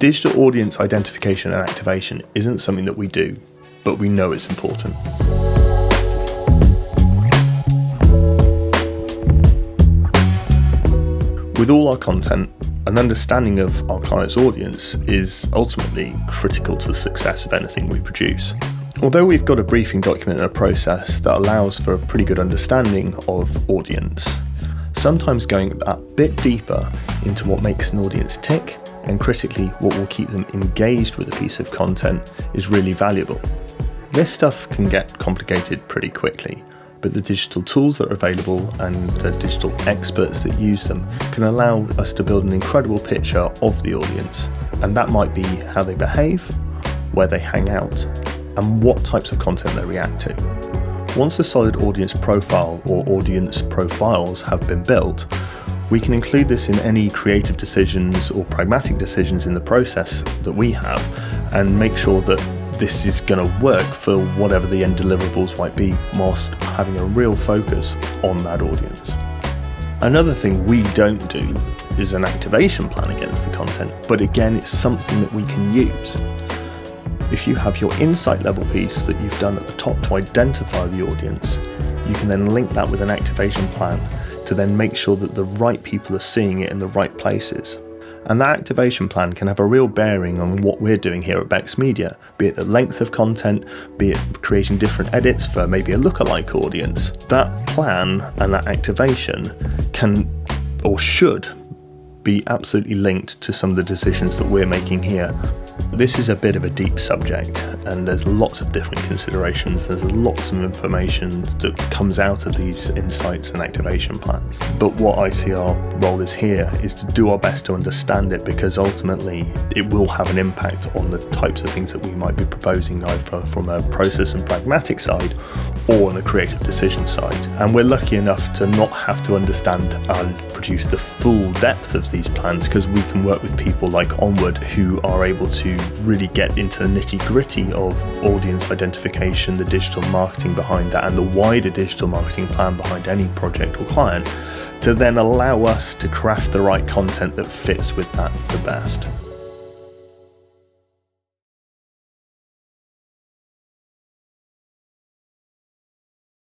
Digital audience identification and activation isn't something that we do, but we know it's important. With all our content, an understanding of our client's audience is ultimately critical to the success of anything we produce. Although we've got a briefing document and a process that allows for a pretty good understanding of audience, sometimes going a bit deeper into what makes an audience tick and critically what will keep them engaged with a piece of content is really valuable. This stuff can get complicated pretty quickly, but the digital tools that are available and the digital experts that use them can allow us to build an incredible picture of the audience, and that might be how they behave, where they hang out, and what types of content they react to. Once a solid audience profile or audience profiles have been built, we can include this in any creative decisions or pragmatic decisions in the process that we have and make sure that this is going to work for whatever the end deliverables might be, whilst having a real focus on that audience. Another thing we don't do is an activation plan against the content, but again, it's something that we can use. If you have your insight level piece that you've done at the top to identify the audience, you can then link that with an activation plan to then make sure that the right people are seeing it in the right places. And that activation plan can have a real bearing on what we're doing here at Bexmedia, be it the length of content, be it creating different edits for maybe a lookalike audience. That plan and that activation can or should be absolutely linked to some of the decisions that we're making here. This is a bit of a deep subject and there's lots of different considerations. There's lots of information that comes out of these insights and activation plans. But what I see our role is here is to do our best to understand it, because ultimately it will have an impact on the types of things that we might be proposing, either from a process and pragmatic side or on the creative decision side. And we're lucky enough to not have to understand and produce the full depth of these plans, because we can work with people like Onward who are able to really get into the nitty-gritty of audience identification, the digital marketing behind that, and the wider digital marketing plan behind any project or client, to then allow us to craft the right content that fits with that the best.